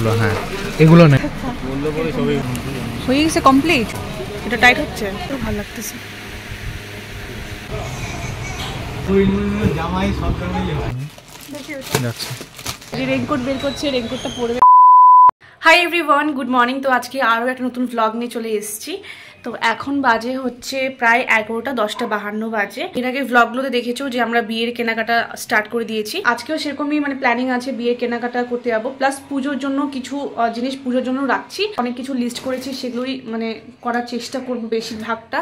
এগুলো, হ্যাঁ এগুলো নেই। হয়ে গেছে কমপ্লিট, এটা টাইট হচ্ছে, খুব ভালো লাগতেছে। রেইনকোট বের করছে, রেইনকোটটা পরবে। Hi everyone, good morning. তো আজকে আরও একটা নতুন ভ্লগ নিয়ে চলে এসেছি। তো এখন বাজে হচ্ছে প্রায় 11টা, 10:52 বাজে। এর আগে ভ্লগগুলোতে দেখেছো যে আমরা বিয়ের কেনাকাটা স্টার্ট করে দিয়েছি। আজকেও সেরকমই প্ল্যানিং আছে, বিয়ের কেনাকাটা করতে যাবো, প্লাস পুজোর জন্য কিছু জিনিস পুজোর জন্য রাখছি। অনেক কিছু লিস্ট করেছি, সেগুলোই করার চেষ্টা করবো বেশিরভাগটা।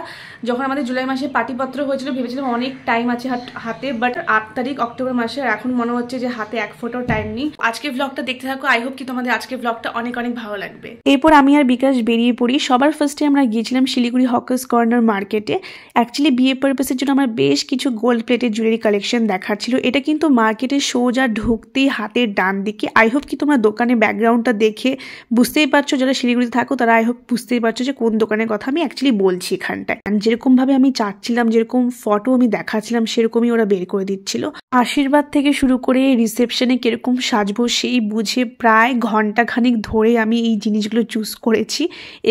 যখন আমাদের জুলাই মাসে পাটিপত্র হয়েছিল ভেবেছিলাম অনেক টাইম আছে হাতে, বাট 8 তারিখ অক্টোবর মাসে, এখন মনে হচ্ছে যে হাতে এক ফোঁটাও টাইম নেই। আজকে ভ্লগটা দেখতে থাকো, আই হোপ কি তোমাদের আজকে ভ্লগটা অনেক অনেক ভালো লাগবে। এরপর আমি আর বিকাশ বেরিয়ে পড়ি। সবার ফার্স্টে আমরা গিয়েছিলাম শিলিগুড়ি হকার্স কর্নার মার্কেটে। অ্যাকচুয়ালি বিয়ে পারপাসের জন্য আমার বেশ কিছু গোল্ড প্লেটেড জুয়েলারি কালেকশন দেখার ছিল। এটা কিন্তু মার্কেটের সোজা ঢুকতেই হাতের ডান দিকে। আই হোপ কি তোমরা দোকানের ব্যাকগ্রাউন্ডটা দেখে বুঝতেই পারছো, যারা শিলিগুড়িতে থাকো তারা আই হোপ বুঝতেই পারছো যে কোন দোকানের কথা আমি অ্যাকচুয়ালি বলছি। এখানটায় যেরকম ভাবে আমি চাচ্ছিলাম, যেরকম ফটো আমি দেখাচ্ছিলাম, সেরকমই ওরা বের করে দিচ্ছিল। আশীর্বাদ থেকে শুরু করে রিসেপশনে কিরকম সাজবো সেই বুঝে প্রায় ঘন্টাখানিক ধরে আমি এই জিনিসগুলো চুজ করেছি।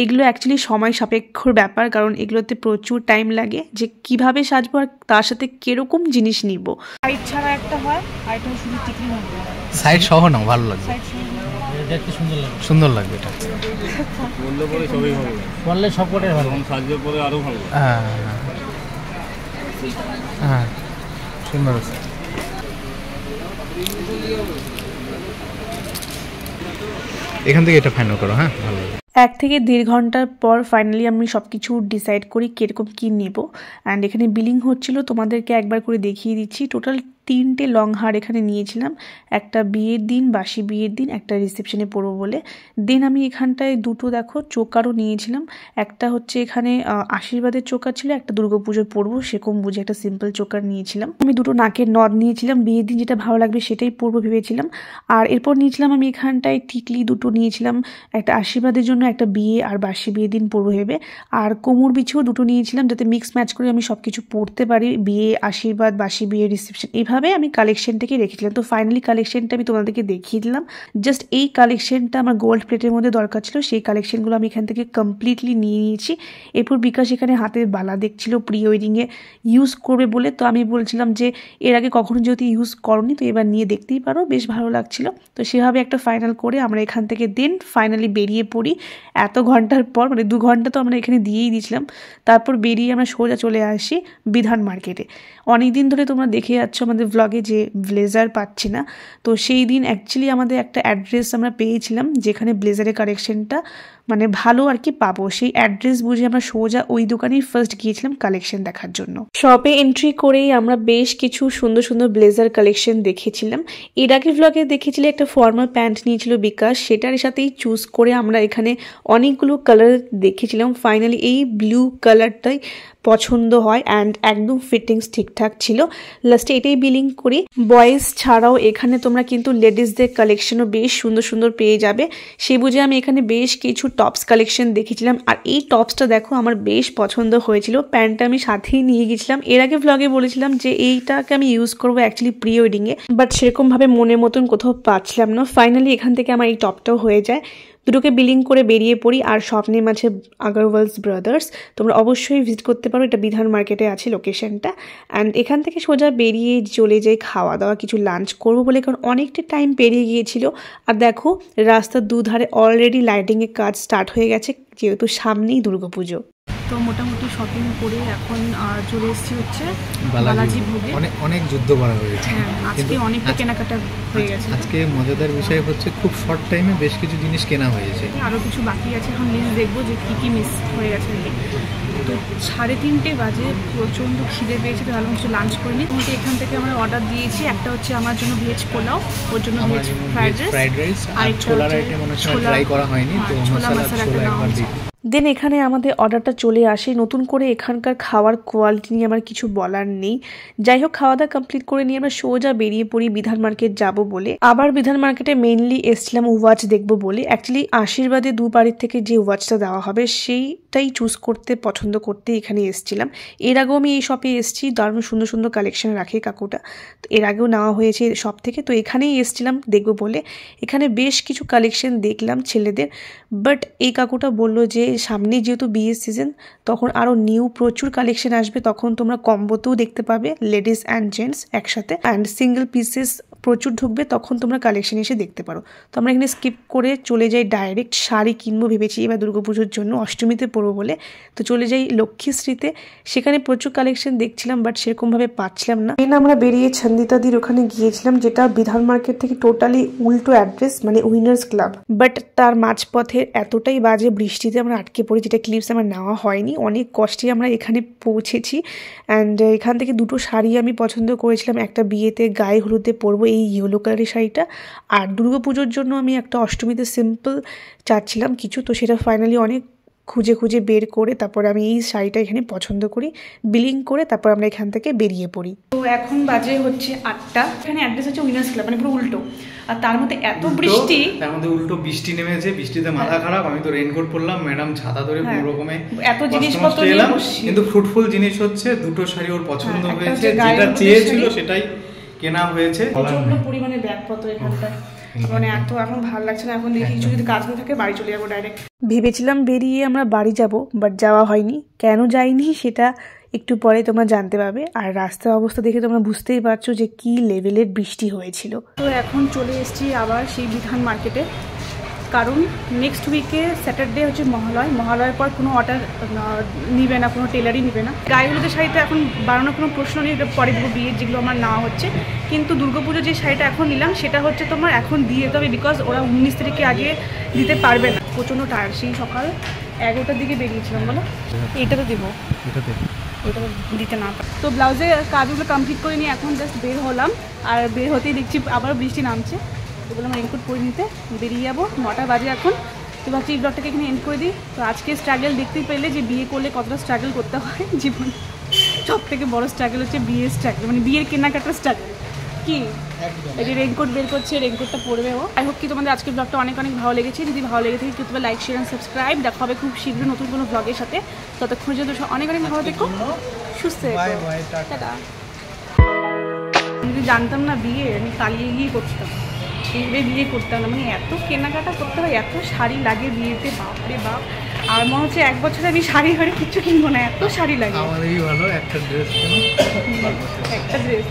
এগুলো অ্যাকচুয়ালি সময় সাপেক্ষর ব্যাপার, কারণ এগুলোতে প্রচুর টাইম লাগে যে কিভাবে সাজবো আর তার সাথে কিরকম জিনিস নিব। সাইড ছাড়া একটা হয়, আর এটা শুধু টিকলি হবে। সাইড সহ নাও, ভালো লাগবে, দেখতে সুন্দর লাগবে। এটা বললে পরে সবই ভালো লাগে, বললে সবকটাই ভালো, সাজবে পরে আরো ভালো। হ্যাঁ হ্যাঁ, সুন্দর আছে। এখান থেকে এটা ফাইনাল করো। হ্যাঁ, ভালো লাগে। 1 থেকে 1.5 ঘন্টার পর ফাইনালি আমি সবকিছু ডিসাইড করি কিরকম কি নেব। অ্যান্ড এখানে বিলিং হচ্ছিল, তোমাদেরকে একবার করে দেখিয়ে দিচ্ছি। টোটাল 3টে লং হার এখানে নিয়েছিলাম, একটা বিয়ের দিন, বাসি বিয়ের দিন, একটা রিসেপশনে পরবো বলে। দেন আমি এখানটায় দুটো দেখো চোকারও নিয়েছিলাম। একটা হচ্ছে এখানে আশীর্বাদের চোকার ছিল, একটা দুর্গাপুজোর পরবো সেরকম বুঝে একটা সিম্পল চোকার নিয়েছিলাম। আমি দুটো নাকের নদ নিয়েছিলাম, বিয়ের দিন যেটা ভালো লাগবে সেটাই পরবো ভেবেছিলাম। আর এরপর নিয়েছিলাম আমি এখানটায় টিকলি দুটো নিয়েছিলাম, একটা আশীর্বাদের জন্য, একটা বিয়ে আর বাসি বিয়ের দিন পরবো ভেবে। আর কোমর বিছিও দুটো নিয়েছিলাম, যাতে মিক্স ম্যাচ করে আমি সবকিছু পরতে পারি, বিয়ে, আশীর্বাদ, বাসি বিয়ে, রিসেপশন, এইভাবে আমি কালেকশনটাকে রেখেছিলাম। তো ফাইনালি কালেকশনটা আমি তোমাদেরকে দেখিয়ে দিলাম। জাস্ট এই কালেকশনটা আমার গোল্ড প্লেটের মধ্যে দরকার ছিল, সেই কালেকশনগুলো আমি এখান থেকে কমপ্লিটলি নিয়ে নিয়েছি। এরপর বিকাশ এখানে হাতের বালা দেখছিল প্রি ওয়েডিংয়ে ইউজ করবে বলে। তো আমি বলছিলাম যে এর আগে কখনো যদি ইউজ করনি তো এবার নিয়ে দেখতেই পারো, বেশ ভালো লাগছিল। তো সেভাবে একটা ফাইনাল করে আমরা এখান থেকে দেন ফাইনালি বেরিয়ে পড়ি। এত ঘন্টার পর, 2 ঘন্টা তো আমরা এখানে দিয়েই দিয়েছিলাম। তারপর বেরিয়ে আমরা সোজা চলে আসি বিধান মার্কেটে। অনেকদিন ধরে তোমরা দেখে যাচ্ছ আমাদের ব্লগে যে ব্লেজার পাচ্ছি না, তো সেই দিন অ্যাকচুয়ালি আমাদের একটা অ্যাড্রেস আমরা পেয়েছিলাম যেখানে ব্লেজারের কালেকশনটা ভালো আর কি পাবো। সেই অ্যাড্রেস বুঝে আমরা সোজা ওই দোকানেই ফার্স্ট গিয়েছিলাম কালেকশন দেখার জন্য। শপে এন্ট্রি করেই আমরা বেশ কিছু সুন্দর সুন্দর ব্লেজার কালেকশন দেখেছিলাম। এর আগে ব্লগে দেখেছিলে একটা ফর্মাল প্যান্ট নিয়েছিল বিকাশ, সেটার সাথেই চুজ করে আমরা এখানে অনেকগুলো কালার দেখেছিলাম। ফাইনালি এই ব্লু কালারটাই পছন্দ হয় অ্যান্ড একদম ফিটিংস ঠিকঠাক ছিল। লাস্টে এটাই বিলিং করি। বয়েজ ছাড়াও এখানে তোমরা কিন্তু লেডিসদের কালেকশনও বেশ সুন্দর সুন্দর পেয়ে যাবে। সে বুঝে আমি এখানে বেশ কিছু টপস কালেকশন দেখেছিলাম। আর এই টপসটা দেখো আমার বেশ পছন্দ হয়েছিল, প্যান্টটা আমি সাথেই নিয়ে গেছিলাম। এর আগে ভ্লগে বলেছিলাম যে এইটাকে আমি ইউজ করবো অ্যাকচুয়ালি প্রি ওয়েডিংয়ে, বাট সেরকমভাবে মনের মতন কোথাও পাচ্ছিলাম না। ফাইনালি এখান থেকে আমার এই টপটাও হয়ে যায়। দুটোকে বিলিং করে বেরিয়ে পড়ি। আর স্বপ্নের মাঝে আগারওয়ালস ব্রাদার্স, তোমরা অবশ্যই ভিজিট করতে পারো, এটা বিধান মার্কেটে আছে লোকেশনটা। অ্যান্ড এখান থেকে সোজা বেরিয়ে চলে যাই খাওয়া দাওয়া, কিছু লাঞ্চ করবো বলে, কারণ অনেকটা টাইম পেরিয়ে গিয়েছিল। আর দেখো রাস্তার দুধারে অলরেডি লাইটিংয়ের কাজ স্টার্ট হয়ে গেছে, যেহেতু সামনেই দুর্গাপুজো। তো মোটামুটি শপিং করে এখন চলে এসেছি হচ্ছে বালাজি ভোগে। অনেক যুদ্ধ করা হয়েছে, আজকে অনেকটা কেনাকাটা হয়ে গেছে। আজকে মজাদার বিষয় হচ্ছে খুব শর্ট টাইমে বেশ কিছু জিনিস কেনা হয়েছে, আরও কিছু বাকি আছে, এখন লিস্ট দেখবো যে কী কী মিস হয়ে গেছে। তো 3:30 বাজে, প্রচণ্ড খিদে পেয়েছে, তো ভালো কিছু লাঞ্চ করিনি। তোমাকে এখান থেকে আমরা অর্ডার দিয়েছি, একটা হচ্ছে আমার জন্য ভেজ পোলাও, ওর জন্য ভেজ ফ্রাইড রাইস, আর ছোলার আইটেম ট্রাই করা হয়নি, তো ছোলা মশলা একটা দেন এখানে আমাদের অর্ডারটা চলে আসে। নতুন করে এখানকার খাওয়ার কোয়ালিটি নিয়ে আমার কিছু বলার নেই। যাই হোক, খাওয়া দাওয়া কমপ্লিট করে নিয়ে আমরা সোজা বেরিয়ে পড়ি বিধান মার্কেট যাব বলে। আবার বিধান মার্কেটে মেইনলি এসছিলাম ওয়াচ দেখবো বলে। অ্যাকচুয়ালি আশীর্বাদে দুপাড়ির থেকে যে ওয়াচটা দেওয়া হবে সেইটাই চুজ করতে পছন্দ করতে এখানে এসছিলাম। এর আগেও আমি এই শপে এসেছি, দারুণ সুন্দর সুন্দর কালেকশন রাখে কাকুটা। তো এর আগেও নেওয়া হয়েছে শপ থেকে, তো এখানেই এসছিলাম দেখবো বলে। এখানে বেশ কিছু কালেকশন দেখলাম ছেলেদের, বাট এই কাকুটা বললো যে সামনে যেহেতু বিয়ের সিজন, তখন আরও নিউ প্রচুর কালেকশন আসবে, তখন তোমরা কম্বোতেও দেখতে পাবে লেডিস অ্যান্ড জেন্টস একসাথে, অ্যান্ড সিঙ্গেল পিসেস প্রচুর ঢুকবে, তখন তোমরা কালেকশন এসে দেখতে পারো। তো আমরা এখানে স্কিপ করে চলে যাই ডাইরেক্ট শাড়ি কিনবো ভেবেছি এবার দুর্গাপুজোর জন্য, অষ্টমীতে পরবো বলে। তো চলে যাই লক্ষ্মীশ্রীতে, সেখানে প্রচুর কালেকশন দেখছিলাম বাট সেরকমভাবে পাচ্ছিলাম না। আমরা বেরিয়ে ছন্দিতাদির ওখানে গিয়েছিলাম, যেটা বিধান মার্কেট থেকে টোটালি উল্টো অ্যাড্রেস, মানে উইনার্স ক্লাব। বাট তার মাঝপথে এতটাই বাজে বৃষ্টিতে আমরা আটকে পড়ি, যেটা ক্লিপস আমার নেওয়া হয়নি। অনেক কষ্টে আমরা এখানে পৌঁছেছি। অ্যান্ড এখান থেকে দুটো শাড়ি আমি পছন্দ করেছিলাম, একটা বিয়েতে গায়ে হলুদে পরবো এই ইয়েলো কালারের শাড়িটা, আর দুর্গাপুজোর জন্য আমি একটা অষ্টমীতে সিম্পল চাচ্ছিলাম কিছু, তো সেটা ফাইনালি অনেক খুঁজে খুঁজে বের করে তারপরে আমি এই শাড়িটা এখানে পছন্দ করি, বিলিং করে তারপর আমরা এখান থেকে বেরিয়ে পড়ি। তো এখন বাজে হচ্ছে 8টা। এখানে অ্যাড্রেস হচ্ছে উইনার্স ক্লাব, মানে পুরো উল্টো, আর তার মধ্যে এত বৃষ্টি, তার মধ্যে উল্টো বৃষ্টি নেমেছে, বৃষ্টিতে মাথা খারাপ। আমি তো রেইনকোট পরলাম, ম্যাডাম ছাতা ধরে পুরো রকমে এত জিনিসপত্র নিয়ে বসছি। কিন্তু ফ্রুটফুল জিনিস হচ্ছে দুটো শাড়ি ওর পছন্দ হয়েছে, যেটা চেয়েছিল সেটাই কেনা হয়েছে। প্রচন্ড পরিমাণে ব্যাগপত্র এখানটা, মানে এত এখন ভালো লাগছে না। এখন দেখি কিছু যদি কাজ না থাকে বাড়ি চলে যাবো ডাইরেক্ট। ভেবেছিলাম বেরিয়ে আমরা বাড়ি যাব, বাট যাওয়া হয়নি। কেন যাইনি সেটা একটু পরে তোমরা জানতে পারবে। আর রাস্তার অবস্থা দেখে তোমরা বুঝতেই পারছো যে কি লেভেলের বৃষ্টি হয়েছিল। তো এখন চলে এসেছি আবার সেই বিধান মার্কেটে, কারণ নেক্সট উইকে স্যাটারডে হচ্ছে মহালয়ের পর কোনো অর্ডার নিবে না, কোনো টেলারই নিবে না। গায়ে হলুদের শাড়িটা এখন বানানোর কোনো প্রশ্ন নেই, পরে দেবো বিয়ের যেগুলো আমার নেওয়া হচ্ছে। কিন্তু দুর্গাপুজোর যে শাড়িটা এখন নিলাম সেটা হচ্ছে তোমার এখন দিয়ে দিতে হবে, বিকজ ওরা 19 তারিখে আগে দিতে পারবে না। প্রচণ্ড টায়ার, সেই সকাল 11টার দিকে বেরিয়েছিলাম। বলো এটা তো দেবো, ওটা দিতে না পারে। তো ব্লাউজের কাজগুলো কমপ্লিট করে নিয়ে এখন জাস্ট বের হলাম, আর বের হতেই দেখছি আবার বৃষ্টি নামছে। এগুলো আমার রেনকোট পরে নিতে বেরিয়ে যাবো, 9টা বাজে এখন। তো ভাবছি এই ব্লগটাকে এখানে এন্ড করে দিই। তো আজকে স্ট্রাগল দেখতেই পেলে যে বিয়ে করলে কতটা স্ট্রাগল করতে হয় জীবনে। সব থেকে বড় স্ট্রাগল হচ্ছে বিয়ের স্ট্রাগল, মানে বিয়ের কেনাকাটার স্ট্রাগল। কি এই যে রেনকোট বের করছে, রেনকোটটা পরবে ও। আই হোপ কি তোমাদের আজকের ব্লগটা অনেক অনেক ভালো লেগেছে। যদি ভালো লেগে থাকে তোমরা লাইক, শেয়ার অ্যান্ড সাবস্ক্রাইব। দেখা হবে খুব শীঘ্র নতুন কোনো ব্লগের সাথে। ততক্ষণ যদি অনেক অনেক ভালো থেকো, সুস্থ থেকো, টাটা। যদি জানতাম না বিয়ে, আমি পালিয়ে গিয়ে করতাম, এইভাবে বিয়ে করতাম না। মানে এত কেনাকাটা করতে হয়, এত শাড়ি লাগে বিয়েতে, বাপরে বাপ। আর মনে হচ্ছে 1 বছরে আমি শাড়ি ফাড়ি কিচ্ছু কিনবো না, এত শাড়ি লাগে। আমাদেরই ভালো একটা ড্রেস, একটা ড্রেস।